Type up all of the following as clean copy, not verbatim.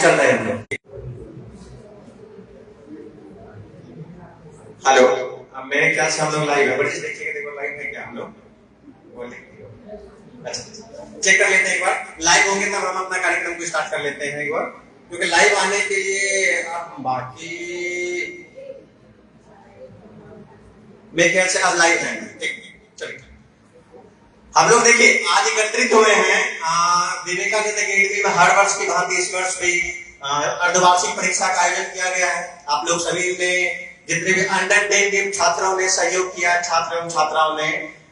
चल रहे हैं हम लोग। हेलो, अब मेरे ख्याल से हम लोग लाइव है। बड़ी देखिएगा, देखो लाइव है क्या हम लोग? अच्छा, चेक कर लेते हैं एक बार। लाइव होंगे तब हम अपना कार्यक्रम को स्टार्ट कर लेते हैं एक बार, क्योंकि लाइव आने के लिए आप बाकी मेरे ख्याल से आज लाइव है। ठीक, चलिए हम लोग देखिए आज एकत्रित हुए हैं विवेकानंद अकेडमी में। हर वर्ष की भांति इस वर्ष भी अर्धवार्षिक परीक्षा का आयोजन किया गया है। आप लोग सभी ने, जितने भी अंडर 10 के छात्रों ने सहयोग किया, छात्र एवं छात्राओं ने,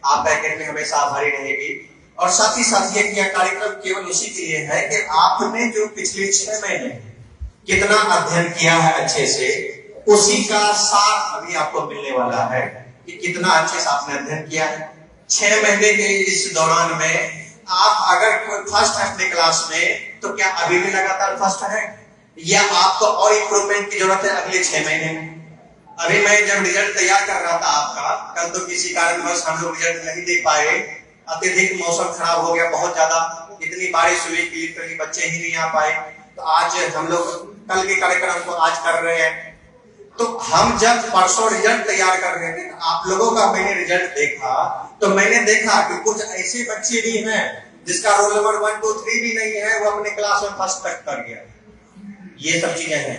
आप अकेडमी हमेशा आभारी रहेगी। और साथ ही साथ ये कार्यक्रम केवल उसी के लिए है कि आपने जो पिछले 6 महीने कितना अध्ययन किया है अच्छे से, उसी का सार अभी आपको मिलने वाला है कि कितना अच्छे से आपने अध्ययन किया है 6 महीने के इस दौरान में। आप अगर फर्स्ट है अपने क्लास में, तो क्या अभी भी लगातार फर्स्ट है या आपको और इंप्रूवमेंट की जरूरत है अगले 6 महीने में? अभी मैं जब रिजल्ट तैयार कर रहा था आपका, कल तो किसी कारणवश हम लोग रिजल्ट नहीं दे पाए। अत्यधिक मौसम खराब हो गया, बहुत ज्यादा इतनी बारिश हुई कि लिटरली बच्चे ही नहीं आ पाए। तो आज हम लोग कल के कार्यक्रम को आज कर रहे हैं। तो हम जब परसों रिजल्ट तैयार कर रहे थे, आप लोगों का मैंने रिजल्ट देखा, तो मैंने देखा कि कुछ ऐसे बच्चे भी हैं जिसका रोल नंबर 1, 2, 3 भी नहीं है, वो अपने क्लास में फर्स्ट तक कर गया। ये सब चीजें हैं।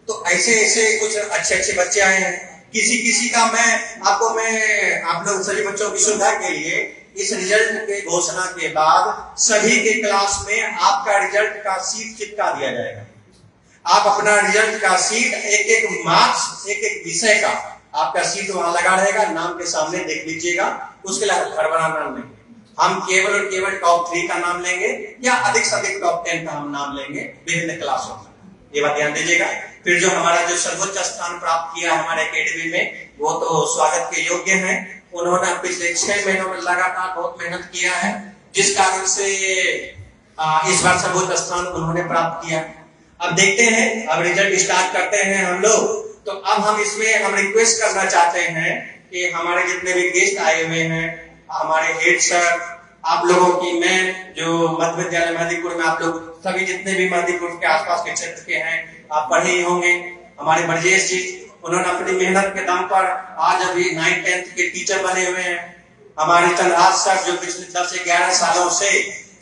तो ऐसे ऐसे कुछ अच्छे अच्छे बच्चे आए हैं। किसी का मैं आप लोग सभी बच्चों की सुविधा के लिए इस रिजल्ट के घोषणा के बाद सभी के क्लास में आपका रिजल्ट का सीट चिपका दिया जाएगा। आप अपना रिजल्ट का सीट, एक एक मार्क्स, एक एक विषय का आपका सीट वहां लगा रहेगा, नाम के सामने देख लीजिएगा। उसके लिए हड़बड़ा नाम नहीं, हम केवल और केवल टॉप 3 का नाम लेंगे या अधिक से अधिक टॉप 10 का हम नाम लेंगे विभिन्न क्लासों में। ये बात ध्यान दीजिएगा। फिर जो हमारा जो सर्वोच्च स्थान प्राप्त किया हमारे एकेडमी में, वो तो स्वागत के योग्य हैं। उन्होंने पिछले 6 महीनों में लगातार बहुत मेहनत किया है, जिस कारण से इस बार सर्वोच्च स्थान उन्होंने प्राप्त किया। अब देखते हैं, अब रिजल्ट स्टार्ट करते हैं हम लोग। तो अब हम इसमें हम रिक्वेस्ट करना चाहते हैं कि हमारे जितने भी गेस्ट आए हुए हैं, हमारे हेड सर, आप लोगों की मैम जो मध्य विद्यालय महदीपुर में, आप लोग सभी जितने भी महदीपुर के आसपास के क्षेत्र के हैं, आप पढ़े ही होंगे। हमारे ब्रजेश जी, उन्होंने अपनी मेहनत के दम पर आज अभी 9th 10th के टीचर बने हुए हैं। हमारे चंद्रहास सर जो पिछले 10 से 11 सालों से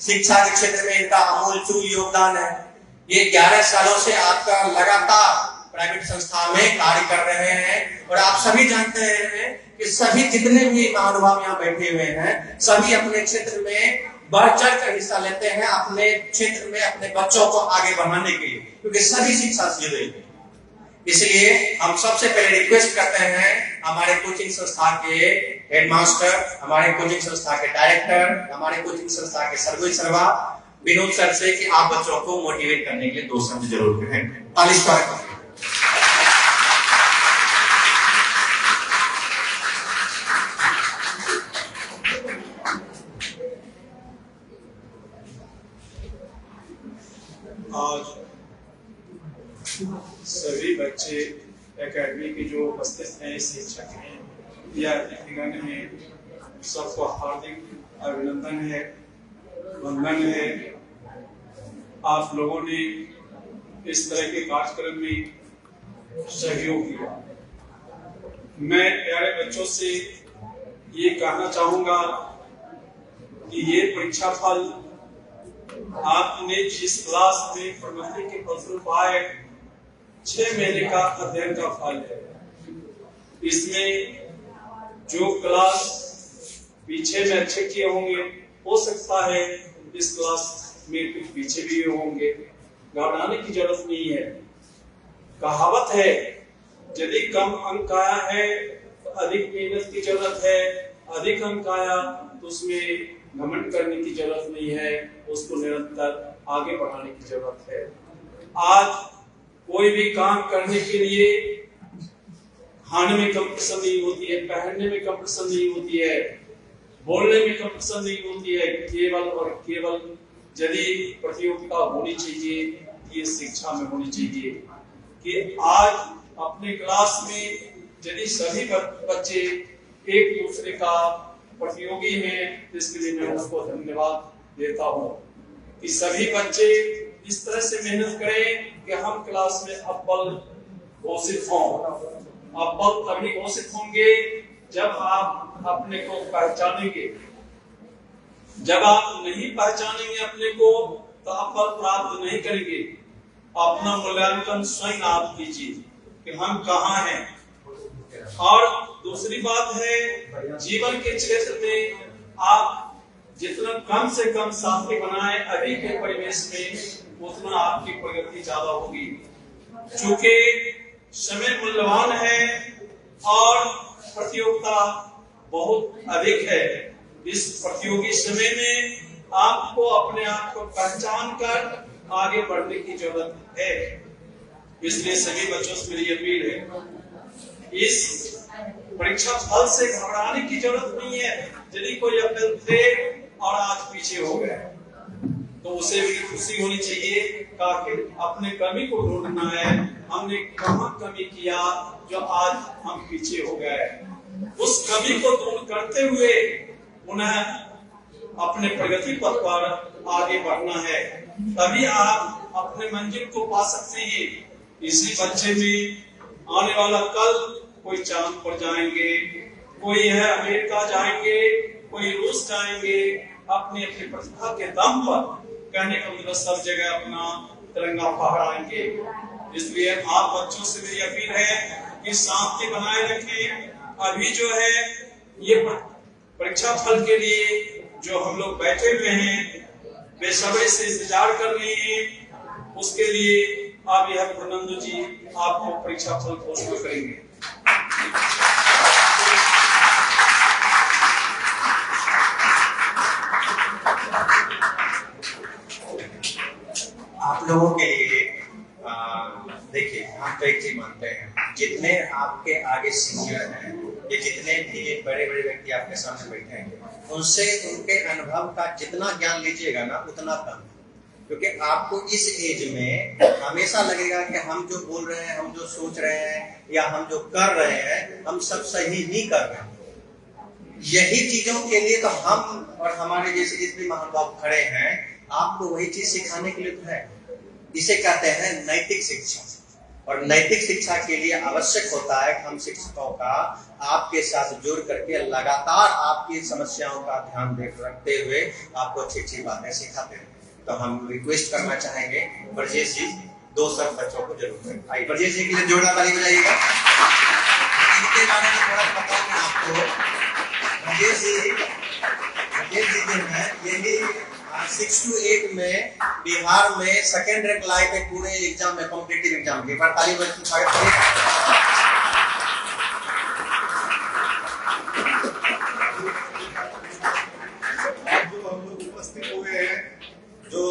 शिक्षा के क्षेत्र में इनका अमूलचूल योगदान है। ये 11 सालों से आपका लगातार प्राइवेट संस्था में कार्य कर रहे हैं। और आप सभी जानते हैं कि सभी जितने भी महानुभाव यहाँ बैठे हुए हैं, सभी अपने क्षेत्र में बढ़ चढ़ कर हिस्सा लेते हैं, अपने क्षेत्र में अपने बच्चों को आगे बढ़ाने के लिए, क्योंकि सभी शिक्षा से जुड़े हैं। इसलिए हम सबसे पहले रिक्वेस्ट करते हैं हमारे कोचिंग संस्था के हेडमास्टर, हमारे कोचिंग संस्था के डायरेक्टर, हमारे कोचिंग संस्था के सर्वा विनोद सर से कि आप बच्चों को मोटिवेट करने के लिए 2 शब्द जरूर कहें। तालिश पर आज सभी बच्चे एकेडमी के जो उपस्थित हैं, शिक्षक हैं या अतिथिगण हैं, सबको हार्दिक अभिनंदन है, वंदन है। आप लोगों ने इस तरह के कार्यक्रम में सहयोग किया। मैं प्यारे बच्चों से ये कहना चाहूंगा कि ये परीक्षा फल आपने जिस क्लास में प्रगति के फलस्वरूप पाए, 6 महीने का अध्ययन का फल है। इसमें जो क्लास पीछे में अच्छे किए होंगे, हो सकता है इस क्लास में कुछ पीछे भी होंगे, घबराने की जरूरत नहीं है। कहावत है, यदि कम अंक आया है तो अधिक मेहनत की जरूरत है, अधिक अंक आया तो उसमें घमंड करने की जरूरत नहीं है, उसको निरंतर आगे बढ़ाने की जरूरत है। आज कोई भी काम करने के लिए खाने में कंपटीशन नहीं होती है, पहनने में कंपटीशन नहीं होती है, बोलने में कंपटीशन नहीं होती है। केवल और केवल यदि प्रतियोगिता होनी चाहिए, ये शिक्षा में होनी चाहिए कि आज अपने क्लास में यदि सभी बच्चे एक दूसरे का प्रतियोगी हैं, इसके लिए मैं उसको धन्यवाद देता हूँ कि सभी बच्चे इस तरह से मेहनत करें कि हम क्लास में अव्वल घोषित हों। अव्वल तभी घोषित होंगे जब आप अपने को पहचानेंगे। जब आप नहीं पहचानेंगे अपने को तो अव्वल प्राप्त नहीं करेंगे। अपना मूल्यांकन स्वयं आप कीजिए कि हम कहाँ हैं। और दूसरी बात है, जीवन के क्षेत्र में आप जितना कम से कम साथी बनाए अभी के परिवेश में, उतना आपकी प्रगति ज्यादा होगी। चूंकि समय मूल्यवान है और प्रतियोगिता बहुत अधिक है। इस प्रतियोगी समय में आपको अपने आप को पहचान कर आगे बढ़ने की जरूरत है। इसलिए सभी बच्चों से मेरी अपील है, इस परीक्षा फल से घबराने की जरूरत नहीं है। यदि कोई अपने थे और आज पीछे हो गए तो उसे भी खुशी होनी चाहिए कि अपने कमी को ढूंढना है, हमने कहाँ कमी किया जो आज हम पीछे हो गए। उस कमी को दूर करते हुए उन्हें अपने प्रगति पथ पर आगे बढ़ना है, तभी आप अपने मंजिल को पा सकते हैं। इसी बच्चे में आने वाला कल कोई चांद पर जाएंगे, कोई है अमेरिका जाएंगे, कोई रूस जाएंगे। अपनी अपनी प्रतिभा के दम पर कहने का मतलब सब जगह अपना तिरंगा फहराएंगे। इसलिए आप बच्चों से मेरी अपील है कि शांति बनाए रखें। अभी जो है ये परीक्षा फल के लिए जो हम लोग बैठे हुए हैं, बेसब्री से इंतजार कर रहे हैं, उसके लिए आप यह पूर्णेंदु जी आपको परीक्षा फल घोषित करेंगे। आप लोगों के लिए देखिए, हम तो एक चीज मानते हैं, जितने आपके आगे सीनियर हैं या जितने भी बड़े बड़े व्यक्ति आपके सामने बैठे हैं, उनसे उनके अनुभव का जितना ज्ञान लीजिएगा ना उतना कम, क्योंकि आपको इस एज में हमेशा लगेगा कि हम जो बोल रहे हैं, हम जो सोच रहे हैं या हम जो कर रहे हैं, हम सब सही ही कर रहे हैं। यही चीजों के लिए तो हम और हमारे जैसे जितने महानुभाव खड़े हैं, आपको वही चीज सिखाने के लिए तो है। इसे कहते हैं नैतिक शिक्षा। और नैतिक शिक्षा के लिए आवश्यक होता है कि हम शिक्षकों का आपके साथ जुड़ करके लगातार आपकी समस्याओं का ध्यान रखते हुए आपको अच्छी अच्छी बातें सिखाते हैं। तो हम रिक्वेस्ट करना चाहेंगे ब्रजेश जी, 2 सब बच्चों को जरूर करें। आइए ब्रजेश जी के लिए जोरदार ताली बजाइएगा। इनके बारे में थोड़ा बताऊंगा आपको। ब्रजेश जी जो है, यही 6 to 8 में बिहार में सेकेंड रैंक लाए थे पूरे एग्जाम में, कॉम्पिटिटिव एग्जाम के। ताली बजाकर स्वागत करें। जो हम लोग उपस्थित हुए हैं, जो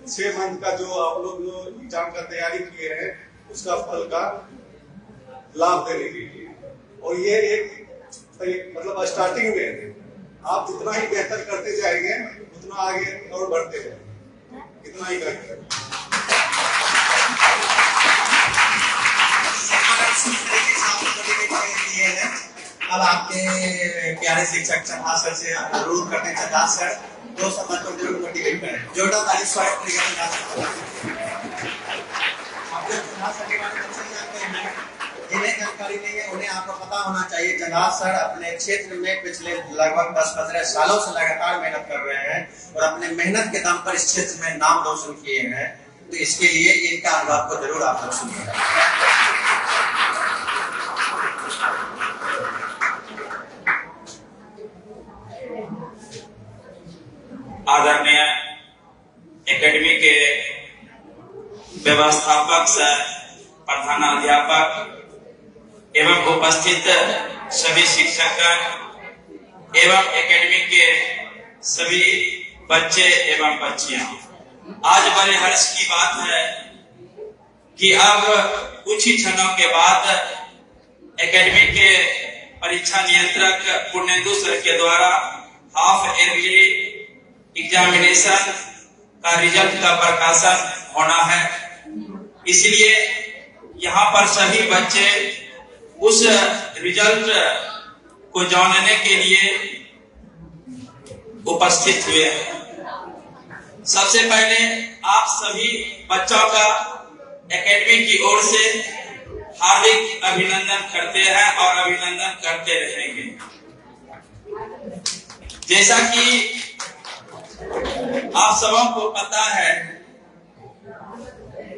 6 मंथ का जो आप लोग जो एग्जाम का तैयारी किए हैं, उसका फल का लाभ देने के लिए। और ये एक मतलब स्टार्टिंग में आप जितना ही बेहतर करते जाएंगे उतना आगे और बढ़ते जाएंगे, इतना ही करते। अब आपके प्यारे शिक्षक चंदा सर से अनुरोध करते हैं, चंदा सर 2 सब बच्चों को मोटिवेट करें। जोरदार ताली स्वागत करेंगे। आप जो चंदा सर के बारे में जानते हैं, जिन्हें जानकारी नहीं है उन्हें आपको पता होना चाहिए। चंदा सर अपने क्षेत्र में पिछले लगभग 10-15 सालों से लगातार मेहनत कर रहे हैं और अपने मेहनत के दम पर इस क्षेत्र में नाम रोशन किए हैं। तो इसके लिए इनका अनुभव को जरूर आप लोग सुनिएगा। आदरणीय एकेडमी के व्यवस्थापक सर, प्रधानाध्यापक एवं उपस्थित सभी शिक्षक एवं एकेडमी के सभी बच्चे एवं बच्चियां, आज बड़े हर्ष की बात है कि अब कुछ ही क्षणों के बाद एकेडमी के परीक्षा नियंत्रक पूर्णेंदु सर के द्वारा हाफ ईयरली एग्जामिनेशन का रिजल्ट का प्रकाशन होना है। इसलिए यहाँ पर सभी बच्चे उस रिजल्ट को जानने के लिए उपस्थित हुए हैं। सबसे पहले आप सभी बच्चों का एकेडमी की ओर से हार्दिक अभिनंदन करते हैं और अभिनंदन करते रहेंगे। जैसा कि आप सबों को पता है,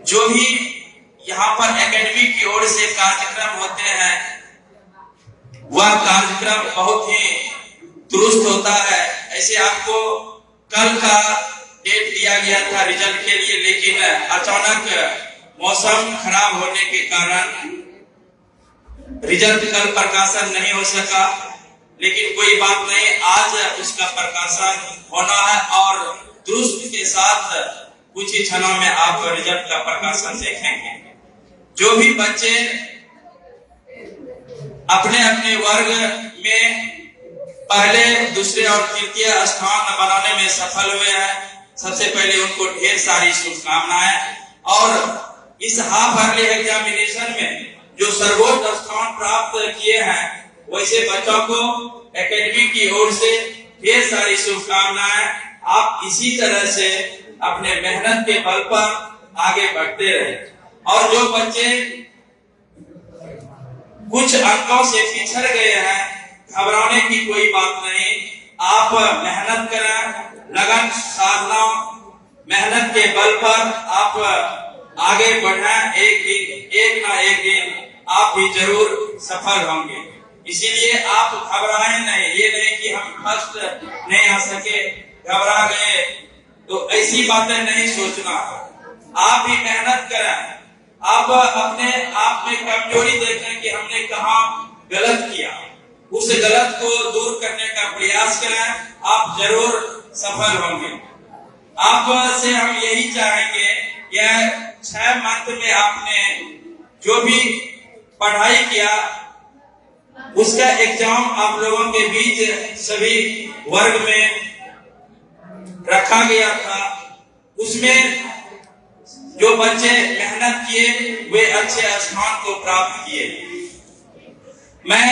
जो भी यहाँ पर एकेडमी की ओर से कार्यक्रम होते हैं वह कार्यक्रम बहुत ही दुरुस्त होता है। ऐसे आपको कल का डेट दिया गया था रिजल्ट के लिए, लेकिन अचानक मौसम खराब होने के कारण रिजल्ट कल प्रकाशन नहीं हो सका। लेकिन कोई बात नहीं, आज उसका प्रकाशन होना है और दुरुस्त के साथ कुछ ही क्षणों में आप रिजल्ट का प्रकाशन देखेंगे। जो भी बच्चे अपने अपने वर्ग में पहले, दूसरे और तृतीय स्थान बनाने में सफल हुए हैं, सबसे पहले उनको ढेर सारी शुभकामनाएं। और इस हाफ अर्ली एग्जामिनेशन में जो सर्वोच्च स्थान प्राप्त किए हैं, वैसे बच्चों को एकेडमी की ओर से ढेर सारी शुभकामनाएं। आप इसी तरह से अपने मेहनत के बल पर आगे बढ़ते रहे। और जो बच्चे कुछ अंकों से पिछड़ गए हैं, घबराने की कोई बात नहीं। आप मेहनत करें, लगन साधना, मेहनत के बल पर आप आगे बढ़ें। एक ना एक दिन आप भी जरूर सफल होंगे। इसीलिए आप घबराएं नहीं। ये नहीं कि हम फर्स्ट नहीं आ सके, घबरा गए, तो ऐसी बातें नहीं सोचना। आप भी मेहनत करें। आप अपने आप में कमजोरी देखें कि हमने कहाँ गलत किया, उस गलत को दूर करने का प्रयास करें। आप जरूर सफल होंगे। आप से हम यही चाहेंगे, यह 6 मंथ में आपने जो भी पढ़ाई किया उसका एग्जाम आप लोगों के बीच सभी वर्ग में रखा गया था। उसमें जो बच्चे मेहनत किए वे अच्छे स्थान को प्राप्त किए। मैं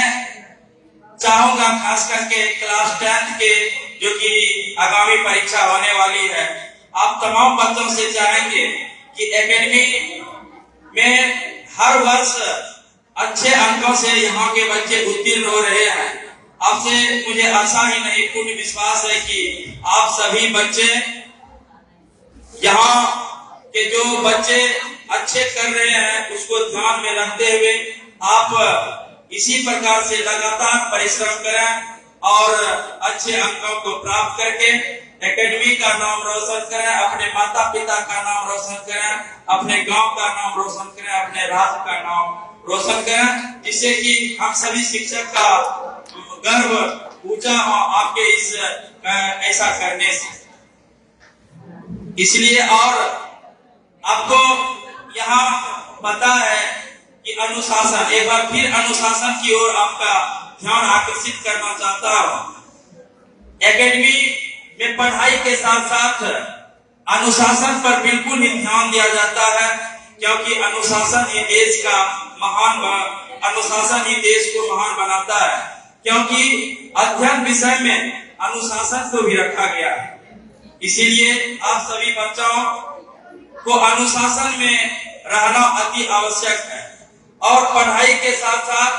चाहूंगा खास करके क्लास 10 के जो कि आगामी परीक्षा होने वाली है, आप तमाम बच्चों से चाहेंगे कि एकेडमी में हर वर्ष अच्छे अंकों से यहाँ के बच्चे उत्तीर्ण हो रहे हैं। आपसे मुझे आशा ही नहीं, पूर्ण विश्वास है कि आप सभी बच्चे, यहाँ के जो बच्चे अच्छे कर रहे हैं उसको ध्यान में रखते हुए आप इसी प्रकार से लगातार परिश्रम करें और अच्छे अंकों को प्राप्त करके एकेडमी का नाम रोशन करें, अपने माता पिता का नाम रोशन करें, अपने गांव का नाम रोशन करें, अपने राज्य का नाम रोशन करें, जिससे कि हम सभी शिक्षक का गर्व ऊंचा हो आपके इस ऐसा करने से। इसलिए और आपको यहाँ पता है कि अनुशासन, एक बार फिर अनुशासन की ओर आपका ध्यान आकर्षित करना चाहता हूँ। एकेडमी में पढ़ाई के साथ साथ अनुशासन पर बिल्कुल ही ध्यान दिया जाता है, क्योंकि अनुशासन ही देश का अनुशासन ही देश को महान बनाता है। क्योंकि अध्ययन विषय में अनुशासन को भी रखा गया है। इसीलिए आप सभी बच्चों को अनुशासन में रहना अति आवश्यक है। और पढ़ाई के साथ साथ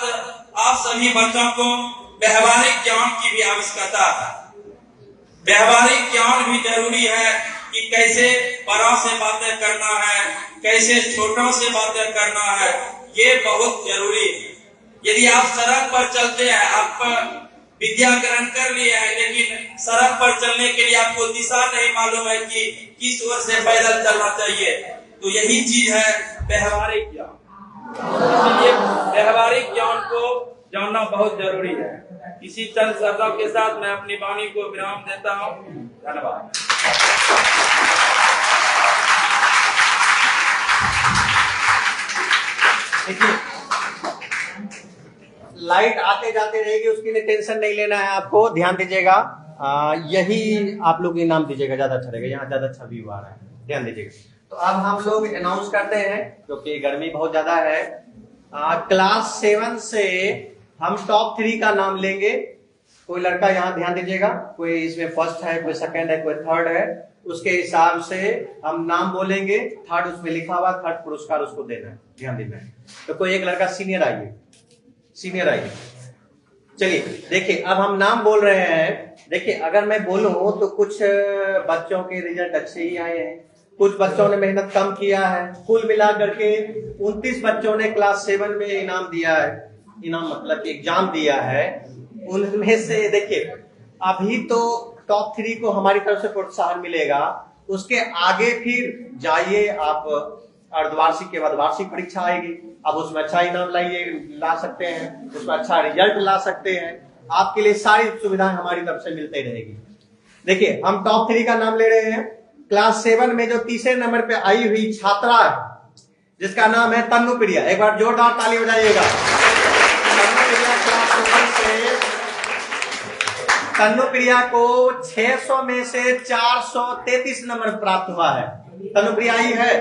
आप सभी बच्चों को व्यवहारिक ज्ञान की भी आवश्यकता है। व्यवहारिक ज्ञान भी जरूरी है कि कैसे बड़ों से बातें करना है, कैसे छोटों से बातें करना है, ये बहुत जरूरी है। यदि आप सड़क पर चलते हैं, आप विद्या ग्रहण कर लिए हैं, लेकिन सड़क पर चलने के लिए आपको दिशा नहीं मालूम है कि किस ओर से पैदल चलना चाहिए, तो यही चीज है व्यवहारिक ज्ञान। इसलिए व्यवहारिक ज्ञान को जानना बहुत जरूरी है। इसी चंद शब्दों के साथ मैं अपनी वाणी को विराम देता हूँ। धन्यवाद। देखिए, लाइट आते जाते रहेगी, उसके लिए टेंशन नहीं लेना है आपको, ध्यान दीजिएगा। यही आप लोग इनाम दीजिएगा, ज्यादा अच्छा रहेगा, यहाँ ज्यादा अच्छा व्यू आ रहा है, ध्यान दीजिएगा। तो अब हम लोग अनाउंस करते हैं, क्योंकि गर्मी बहुत ज्यादा है। क्लास 7 से हम टॉप 3 का नाम लेंगे। कोई लड़का यहाँ ध्यान दीजिएगा, कोई इसमें फर्स्ट है, कोई सेकंड है, कोई थर्ड है। उसके हिसाब से हम नाम बोलेंगे, थर्ड उसमें लिखा हुआ, थर्ड पुरस्कार उसको देना है, ध्यान देना है। तो कोई एक लड़का सीनियर आइए। चलिए देखिए, अब हम नाम बोल रहे हैं। देखिए अगर मैं बोलूं तो कुछ बच्चों के रिजल्ट अच्छे ही आए हैं, कुछ बच्चों ने मेहनत कम किया है। कुल मिलाकर के 29 बच्चों ने क्लास 7 में इनाम दिया है, इनाम मतलब एग्जाम दिया है। उनमें से देखिए अभी तो टॉप 3 को हमारी तरफ से प्रोत्साहन मिलेगा। उसके आगे फिर जाइए आप, अर्धवार्षिक के बाद वार्षिक परीक्षा आएगी, अब उसमें अच्छा इनाम ला सकते हैं, उसमें अच्छा रिजल्ट ला सकते हैं। आपके लिए सारी सुविधाएं हमारी तरफ से मिलती रहेगी। देखिए हम टॉप 3 का नाम ले रहे हैं। क्लास 7 में जो तीसरे नंबर पे आई हुई छात्रा है, जिसका नाम है तन्नू प्रिया, एक बार जोरदार ताली बजाइएगा। तन्नू प्रिया को 600 में से 433 नंबर प्राप्त हुआ है। तन्नू प्रिया आई है?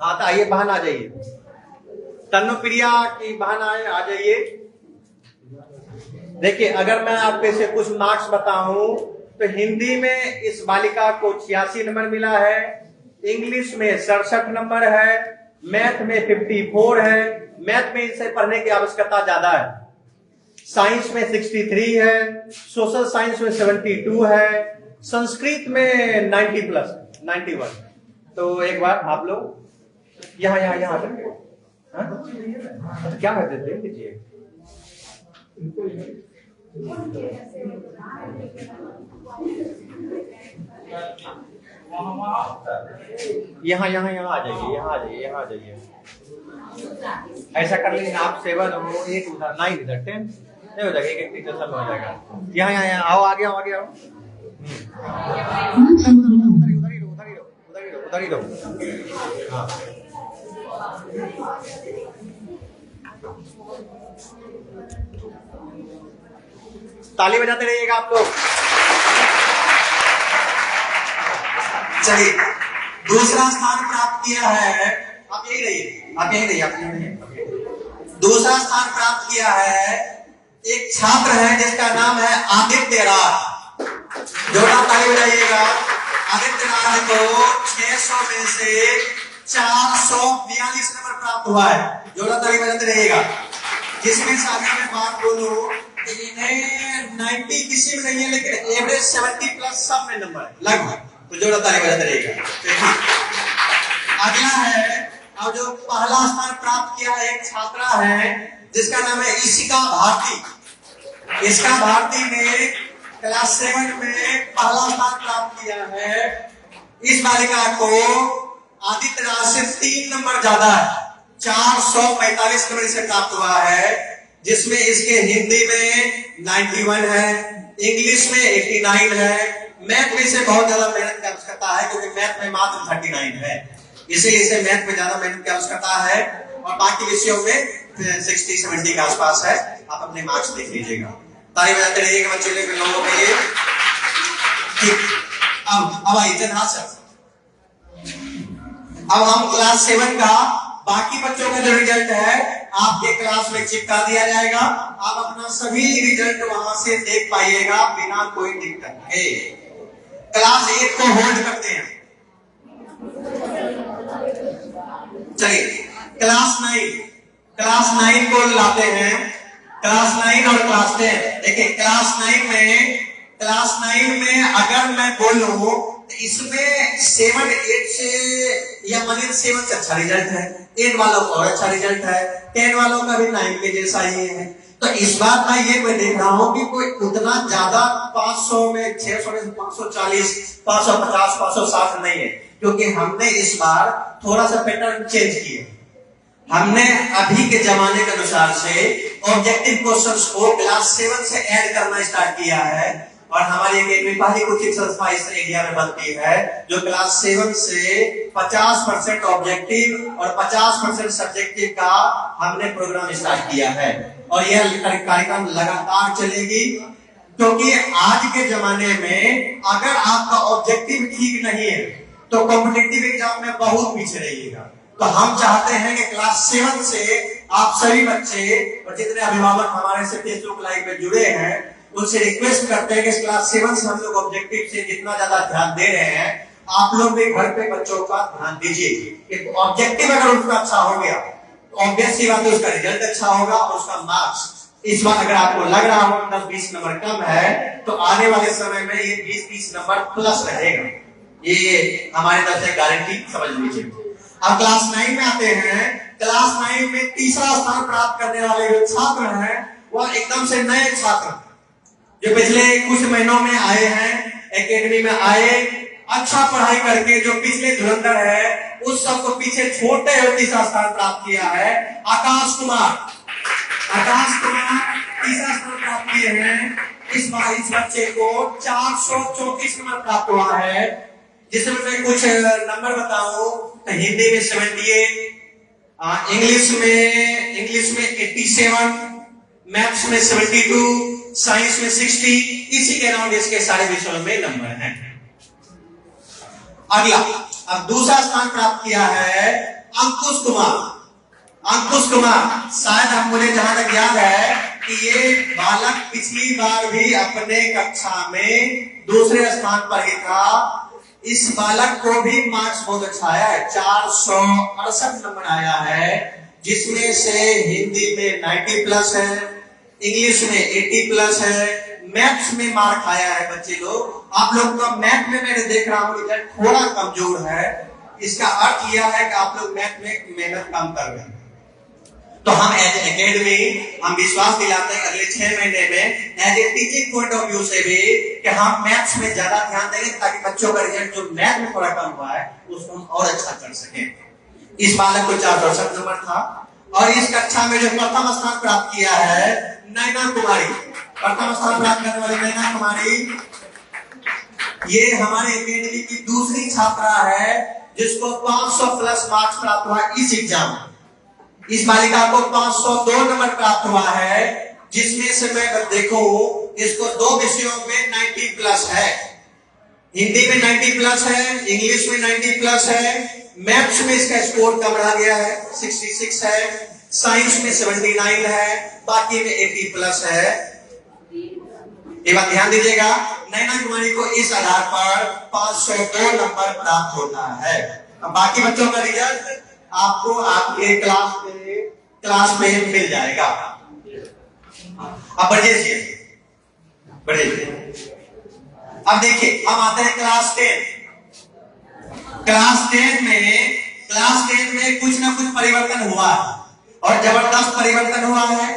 हाँ तो आइए बहन आ जाइए, तन्नू प्रिया की बहन आ जाइए। देखिए अगर मैं आपके से कुछ मार्क्स बताऊं तो हिंदी में इस बालिका को 86 नंबर मिला है, इंग्लिश में 67 नंबर है, मैथ में 54 है। मैथ में इसे पढ़ने की आवश्यकता ज्यादा है। साइंस में 63 है, सोशल साइंस में 72 है, संस्कृत में 91। तो एक बार आप लोग यहाँ क्या कहते थे लीजिए, यहाँ आ जाइए। ऐसा कर लेंगे आप 7 हो, एक उधर 9 इधर 10 नहीं हो जाएगा, एक टीचर सब हो जाएगा। यहाँ आओ, आगे आओ। उधर ही रहो। हाँ ताली बजाते रहिएगा आप लोग। चलिए दूसरा स्थान प्राप्त किया है, आप यही रहिए। दूसरा स्थान प्राप्त किया है एक छात्र है जिसका नाम है आदित्य राज। जोरदार ताली बजाइएगा। आदित्य राज को 600 में से 442 नंबर प्राप्त हुआ है। जोरदार ताली बजाते रहिएगा। जिसमें से अगर मैं बात बोलूं तो इन्हें 90 किसी में नहीं है, लेकिन एवरेज 70 प्लस सब में नंबर है लगभग। तो जोरदार ताली बजाते रहिएगा। अगला है, और जो पहला स्थान प्राप्त किया है एक छात्रा है जिसका नाम है ईशिका भारती। ईशिका भारती ने क्लास 7 में पहला स्थान प्राप्त किया है। इस बालिका को आदित्य राज से 3 नंबर ज्यादा है, 445 नंबर इसे प्राप्त हुआ है, जिसमें इसके हिंदी में 91 है, इंग्लिश में 89 है, मैथ में इसे बहुत ज्यादा मेहनत की आवश्यकता है क्योंकि मैथ में मात्र 39 है, इसे मैथ में ज्यादा मेहनत की आवश्यकता है। और बाकी विषयों में 60-70 के आसपास है। आप अपने मार्क्स देख लीजिएगा। ताली बजाते रहिएगा बच्चे लोगों के लिए। अब आइए अब हम क्लास 7 का बाकी बच्चों का जो रिजल्ट है आपके क्लास में चिपका दिया जाएगा। आप अपना सभी रिजल्ट वहां से देख पाइएगा बिना कोई दिक्कत के। क्लास 8 को होल्ड करते हैं। चलिए क्लास 9 को लाते हैं। क्लास 9 और क्लास 10। देखिए क्लास 9 में अगर मैं बोलूं तो इसमें 7, 8 से या मानिए 7 से अच्छा रिजल्ट है, 8 वालों का और अच्छा रिजल्ट है, 10 वालों का भी 9 के जैसा ही है। तो इस बार मैं ये देख रहा हूं कि कोई उतना ज्यादा 500 में 600 में 540, 550, 560 नहीं है, क्योंकि हमने इस बार थोड़ा सा पैटर्न चेंज किया। हमने अभी के जमाने के अनुसार से ऑब्जेक्टिव क्वेश्चंस को क्लास 7 से ऐड करना स्टार्ट किया है। और हमारी एक पहली कोचिंग संस्था इस एरिया में बनती है जो क्लास 7 से 50% ऑब्जेक्टिव और 50% सब्जेक्टिव का हमने प्रोग्राम स्टार्ट किया है। और यह कार्यक्रम लगातार चलेगी, क्योंकि आज के जमाने में अगर आपका ऑब्जेक्टिव ठीक नहीं है तो कॉम्पिटिटिव एग्जाम में बहुत पीछे रहिएगा। तो हम चाहते हैं कि क्लास 7 से आप सभी बच्चे और जितने अभिभावक हमारे से फेसबुक लाइव में जुड़े हैं उनसे रिक्वेस्ट करते हैं कि क्लास 7 से हम लोग ऑब्जेक्टिव से जितना ज्यादा ध्यान दे रहे हैं, आप लोग भी घर पे बच्चों का ध्यान दीजिए। ऑब्जेक्टिव अगर उनका अच्छा हो गया तो ऑब्वियस सी बात है उसका रिजल्ट अच्छा होगा और उसका मार्क्स इस बार अगर आपको लग रहा हो 10-20 नंबर कम है तो आने वाले समय में ये 20-30 नंबर प्लस रहेगा। ये हमारी तरफ से गारंटी समझ लीजिए। अब क्लास 9 में आते हैं। क्लास 9 में तीसरा स्थान प्राप्त करने वाले जो छात्र हैं वह एकदम से नए छात्र जो पिछले कुछ महीनों में आए हैं, एकेडमी में आए, अच्छा पढ़ाई करके जो पिछले धुरंधर है उस सबको पीछे छोड़ते हुए तीसरा स्थान प्राप्त किया है आकाश कुमार। आकाश कुमार तीसरा स्थान प्राप्त किए हैं। इस बच्चे को 434 नंबर प्राप्त हुआ है, जिसमें मैं कुछ नंबर बताऊं तो हिंदी में 78, इंग्लिश में 87, मैथ्स में 72, साइंस में 60, इसी के अराउंड इसके सारे विषयों में नंबर हैं। अगला, अब दूसरा स्थान प्राप्त किया है अंकुश कुमार। अंकुश कुमार, शायद हम मुझे जहां तक याद है कि ये बालक पिछली बार भी अपने कक्षा में दूसरे स्थान पर ही था। इस बालक को भी मार्क्स बहुत अच्छा आया है, 468 नंबर आया है, जिसमें से हिंदी में 90 प्लस है, इंग्लिश में 80 प्लस है, मैथ्स में मार्क आया है। बच्चे लोग, आप लोग का मैथ में मैंने देख रहा हूं रिजल्ट थोड़ा कमजोर है। इसका अर्थ यह है कि आप लोग मैथ में मेहनत कम कर रहे हैं। तो हम एज एकेडमी हम विश्वास दिलाते हैं अगले 6 महीने में as a teaching point of view से भी कि हम मैथ्स में ज्यादा ध्यान देंगे ताकि बच्चों का रिजल्ट जो मैथ में थोड़ा कम हुआ है उसको हम और अच्छा कर सकें। इस बालक को 468 नंबर था और इस कक्षा में जो प्रथम स्थान प्राप्त किया है नैना कुमारी, प्रथम स्थान प्राप्त करने वाली नैना कुमारी, ये हमारे एकेडमी की दूसरी छात्रा है जिसको 500 प्लस मार्क्स प्राप्त हुआ इस एग्जाम में। इस बालिका को 502 नंबर प्राप्त हुआ है, जिसमें से मैं देखो इसको 2 विषयों में 90 प्लस है। हिंदी में 90 प्लस है, इंग्लिश में 90 प्लस है, मैथ्स में इसका स्कोर कम रह गया है, 66 है, साइंस में 79 है, बाकी में 80 प्लस है। ये बात ध्यान दीजिएगा, नैना कुमारी को इस आधार पर 502 नंबर प्राप्त होता है। अब बाकी बच्चों का रिजल्ट आपको आपके क्लास में मिल जाएगा। अब बढ़िए, अब देखिए हम आते हैं क्लास 10। क्लास 10 में कुछ ना कुछ परिवर्तन हुआ है और जबरदस्त परिवर्तन हुआ है।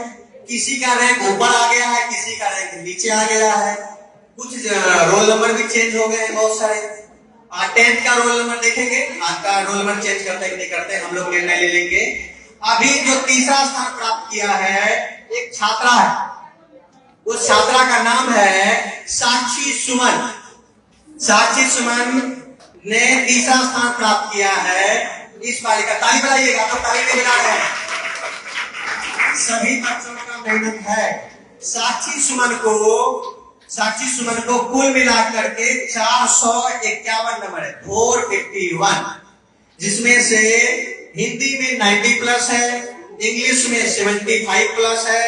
किसी का रैंक ऊपर आ गया है, किसी का रैंक नीचे आ गया है, कुछ रोल नंबर भी चेंज हो गए हैं बहुत सारे। 10th का रोल नंबर देखेंगे, आपका रोल नंबर चेंज करते कि नहीं करते हम लोग निर्णय ले लेंगे। अभी जो तीसरा स्थान प्राप्त किया है एक छात्रा है, उस छात्रा का नाम है साक्षी सुमन। साक्षी सुमन ने तीसरा स्थान प्राप्त किया है। इस बालिका, ताली बजाइएगा, तो ताली नहीं बजा रहे हैं, सभी बच्चों का मेहनत है। साक्षी सुमन को कुल मिलाकर के 451 नंबर है, 451, जिसमें से हिंदी में 90 प्लस है, इंग्लिश में 75 प्लस है,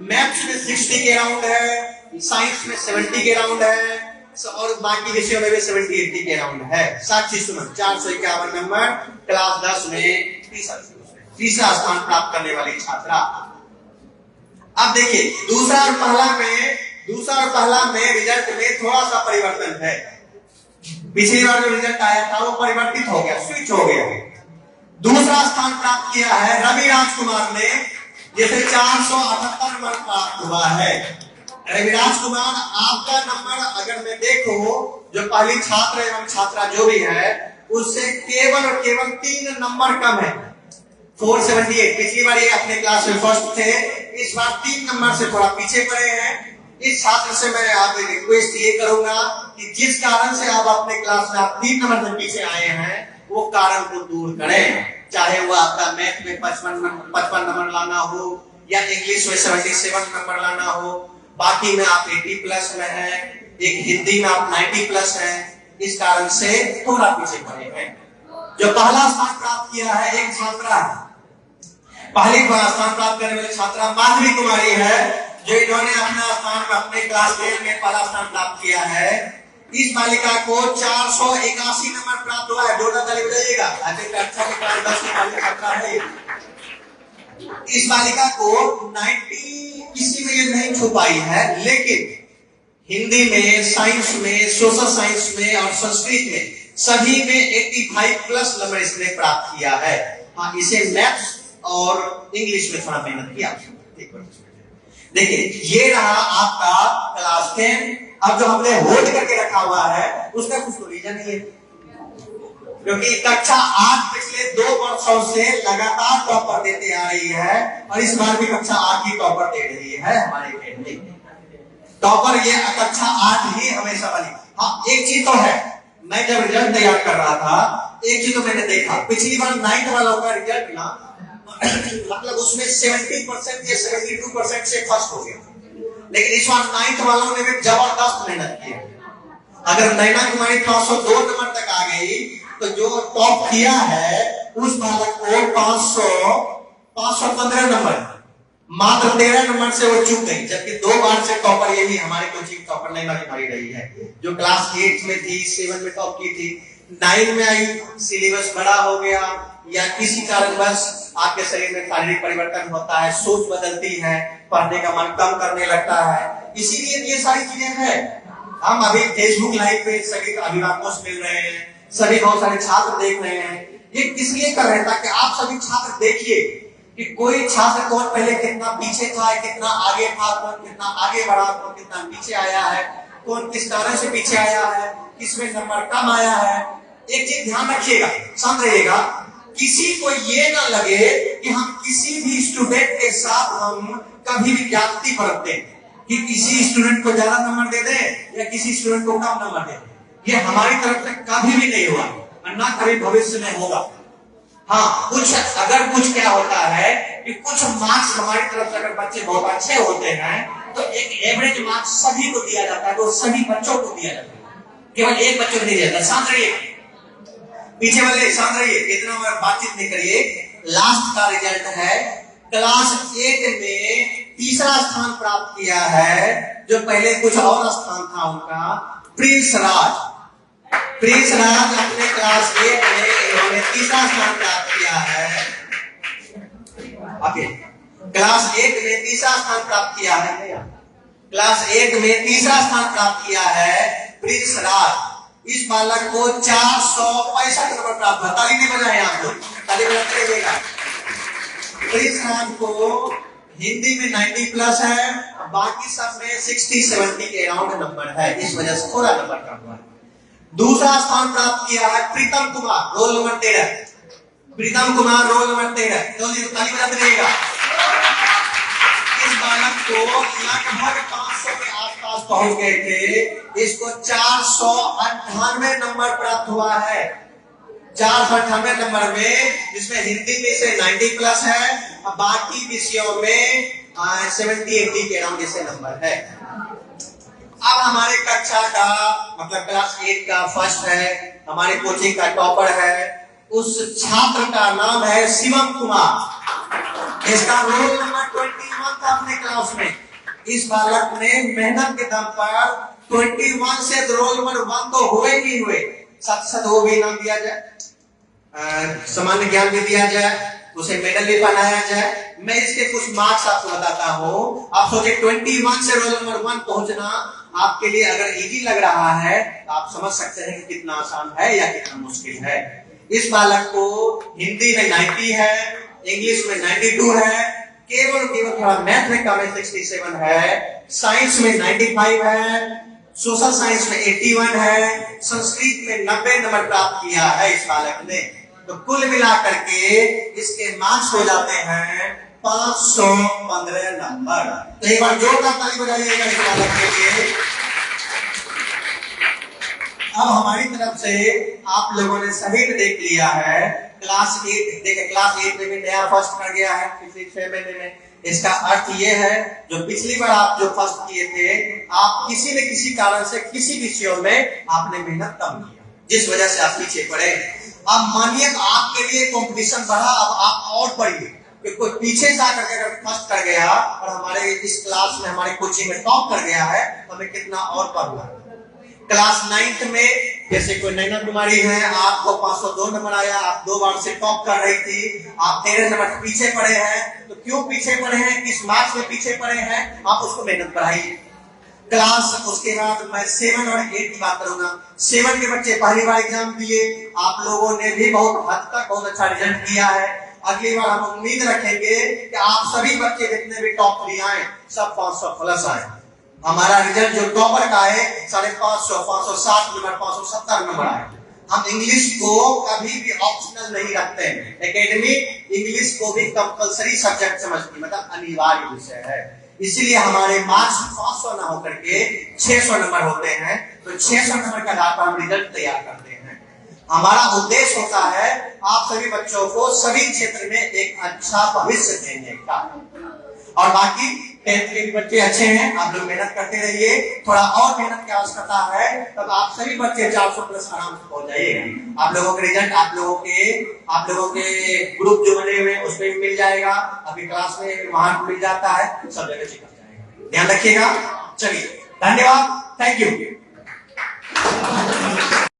मैथ्स में 60 के अराउंड है, साइंस में 70 के अराउंड है और बाकी विषयों में भी 70-80 के अराउंड है। साक्षी सुमन 451 नंबर, क्लास 10 में तीसरा स्थान प्राप्त करने वाली छात्रा। अब देखिए दूसरा और पहला में रिजल्ट में थोड़ा सा परिवर्तन है। पिछली बार जो रिजल्ट आया था वो परिवर्तित हो गया, स्विच हो गया। दूसरा स्थान प्राप्त किया है रवि राजकुमार ने, जिसे 478 नंबर प्राप्त हुआ है। रवि राजकुमार, आपका नंबर अगर मैं देखूं जो पहली छात्र एवं छात्रा जो भी है उससे केवल और केवल 3 नंबर कम है, 478। पिछली बार ये अपने क्लास में फर्स्ट थे, इस बार 3 नंबर से थोड़ा पीछे पड़े हैं। इस छात्र से मैं आपसे रिक्वेस्ट ये करूंगा कि जिस कारण से आप अपने क्लास में आप 3 नंबर से पीछे आए हैं वो कारण को दूर करें। चाहे वो आपका मैथ में 55 नंबर लाना हो या इंग्लिश में 77 नंबर लाना हो, बाकी में आप 80 प्लस में है, एक हिंदी में आप 90 प्लस है, इस कारण से थोड़ा पीछे पड़े हैं। जो पहला स्थान प्राप्त किया है एक छात्रा, पहली स्थान प्राप्त करने वाली छात्रा माधवी कुमारी है, जो इन्होंने अपना स्थान अपने क्लास 10 में पहला स्थान प्राप्त किया है, इस बालिका को 481 नंबर प्राप्त हुआ है। जोरदार ताली बजाइएगा। कक्षा के क्लास 10 की बालिका छात्रा है। इस बालिका को 90 किसी में ये नहीं छू पाई है, लेकिन हिंदी में, साइंस में, सोशल साइंस में और संस्कृत में सभी में 85 प्लस नंबर इसने प्राप्त किया है। हाँ, इसे मैथ्स और इंग्लिश में थोड़ा मेहनत किया। देखिए, ये रहा आपका क्लास 10। अब जो हमने होल्ड करके रखा हुआ है उसका कुछ तो रीजन नहीं है, क्योंकि कक्षा 8 पिछले 2 वर्षों से लगातार टॉपर देते आ रही है और इस बार भी कक्षा 8 की टॉपर दे रही है हमारे अकेडमी। टॉपर ये कक्षा 8 ही हमेशा बनी। हाँ, एक चीज तो है, मैं जब रिजल्ट तैयार कर रहा था, एक चीज तो मैंने देखा, पिछली बार 9th वालों का रिजल्ट ना मतलब उसमें 70% या 72% से फर्स्ट हो गया, लेकिन इस बार 9th वालों ने भी जबरदस्त मेहनत की। अगर नैना कुमारी 502 नंबर तक आ गई तो जो टॉप किया है उस बालक को 515 नंबर, मात्र 13 नंबर से वो चूक गई, जबकि 2 बार से टॉपर यही हमारे कोचिंग टॉपर नैना कुमारी रही है, जो क्लास 8 में थी, 7 में टॉप की थी, 9 में आई, सिलेबस बड़ा हो गया या किसी कारणवश आपके शरीर में शारीरिक परिवर्तन होता है, सोच बदलती है, पढ़ने का मन कम करने लगता है, इसीलिए ये सारी चीजें हैं। हम अभी फेसबुक लाइव पे सभी अभिभावकों से मिल रहे हैं, सभी बहुत सारे छात्र देख रहे हैं। ये किस लिए कर रहे हैं? ताकि आप सभी छात्र देखिए कि कोई छात्र कौन पहले कितना पीछे था, कितना आगे था, कौन कितना आगे बढ़ा, कौन कितना पीछे आया है, कौन किस कारण से पीछे आया है, किसमें नंबर कम आया है। एक चीज ध्यान रखिएगा, समझ रहिएगा, किसी को ये ना लगे कि हम किसी भी स्टूडेंट के साथ हम कभी भी ज्यादती बरतते हैं कि किसी स्टूडेंट को ज्यादा नंबर दे दें या किसी स्टूडेंट को कम नंबर दे दें। ये हमारी तरफ से कभी भी नहीं हुआ और ना कभी भविष्य में होगा। हाँ, कुछ क्या होता है कि कुछ मार्क्स हमारी तरफ से अगर बच्चे बहुत अच्छे होते हैं तो एक एवरेज मार्क्स सभी को दिया जाता है, तो सभी बच्चों को दिया जाता है, केवल एक बच्चों को नहीं दिया जाता। शांत रहिए, पीछे वाले शांत रहिए, इतना बातचीत नहीं करिए। लास्ट का रिजल्ट है, क्लास 8 में तीसरा स्थान प्राप्त किया है, जो पहले कुछ और स्थान था उनका, प्रिंस राज। प्रिंस राज अपने क्लास 8 में इन्होंने तीसरा स्थान प्राप्त किया है। ओके, क्लास 8 में तीसरा स्थान प्राप्त किया है, क्लास 8 में तीसरा स्थान प्राप्त किया है प्रिंस राज। इस बालक को 465 नंबर प्राप्त हुआ। ताली नहीं बजाए आप लोग, ताली बजाते रहिएगा। प्रिंस राज को हिंदी में 90 प्लस है, बाकी सब में 60-70 के अराउंड नंबर है, इस वजह से थोड़ा नंबर कम हुआ है। दूसरा स्थान प्राप्त किया है Pritam Kumar, roll number 13। Pritam Kumar roll number 13, तो ताली बजाते रहिएगा। इस बालक को लगभग 500 के आसपास पहुंच गए थे, इसको 498 नंबर प्राप्त हुआ है। 498 नंबर में, जिसमें हिंदी में से 90 प्लस है, बाकी विषयों में 70-80 के अराउंड इसे नंबर है। अब हमारे कक्षा का मतलब क्लास 8 का फर्स्ट है, हमारे कोचिंग का टॉपर है, उस छात्र का नाम है शिवम कुमार। इसका रोल नंबर 21 था अपने क्लास में। इस बालक ने मेहनत के दम पर 21 से रोल नंबर 1 तो हुए ही हुए, साथ वो भी नाम दिया जाए, सामान्य ज्ञान भी दिया जाए, उसे मेडल भी पहनाया जाए। मैं इसके कुछ मार्क्स आपको बताता हूँ। आप सोचे 21 से रोल नंबर 1 पहुंचना आपके लिए अगर इजी लग रहा है तो आप समझ सकते हैं कि कितना आसान है या कितना मुश्किल है। इस बालक को हिंदी में 90 है, इंग्लिश में 92 है, केवल थोड़ा मैथ में कम है, 67 है, साइंस में 95 है, सोशल साइंस में 81 है, संस्कृत में 90 नंबर प्राप्त किया है इस बालक ने। तो कुल मिलाकर के इसके मार्क्स हो जाते हैं 515 नंबर। तो एक बार जोरदार ताली बजाइएगा इस बालक के लिए। अब हमारी तरफ से आप लोगों ने सभी ने देख लिया है क्लास 8। देखिए, क्लास 8 में भी नया फर्स्ट कर गया है पिछले 6 महीने में। इसका अर्थ ये है, जो पिछली बार आप जो फर्स्ट किए थे, आप किसी न किसी कारण से किसी विषयों में आपने मेहनत कम किया, जिस वजह से आप पीछे पड़े। अब मानिए आपके लिए कंपटीशन बढ़ा, अब आप और पढ़िए, कि कोई पीछे से आकर के अगर फर्स्ट कर गया और हमारे इस क्लास में हमारे कोचिंग में टॉप कर गया है तो हमें कितना और पढ़ना है। क्लास 9th में जैसे कोई नैना कुमारी है, आपको 502 नंबर आया, आप 2 बार से टॉप कर रही थी, आप 13 नंबर पीछे पड़े हैं, तो क्यों पीछे पड़े हैं, किस मार्क्स में पीछे पड़े हैं, आप उसको मेहनत बढ़ाइए। क्लास उसके बाद मैं 7 और 8 की बात करूंगा। 7 के बच्चे पहली बार एग्जाम दिए, आप लोगों ने भी बहुत हद तक बहुत अच्छा रिजल्ट किया है। अगली बार हम उम्मीद रखेंगे कि आप सभी बच्चे जितने भी टॉप लिए आए सब 500 प्लस आए। हमारा रिजल्ट जो टॉपर का है 550, 560 नंबर, 570 नंबर आए। हम इंग्लिश को कभी भी ऑप्शनल नहीं रखते हैं। एकेडमी इंग्लिश को भी कंपलसरी सब्जेक्ट समझती, मतलब अनिवार्य विषय है। इसीलिए हमारे मार्क्स 500 ना होकर के 600 नंबर होते हैं, तो 600 नंबर का आधार पर हम रिजल्ट तैयार करते हैं। हमारा उद्देश्य होता है आप सभी बच्चों को सभी क्षेत्र में एक अच्छा भविष्य देने का। और बाकी 10th के भी बच्चे अच्छे हैं, आप लोग मेहनत करते रहिए। थोड़ा और मेहनत की आवश्यकता है, तब आप सभी बच्चे 400 प्लस आराम से पहुंच जाइएगा। आप लोगों के रिजल्ट आप लोगों के ग्रुप जो बने हुए हैं उसमें भी मिल जाएगा, अभी क्लास में वहां मिल जाता है, सब जगह चेक कर जाएगा। ध्यान रखिएगा। चलिए, धन्यवाद, थैंक यू।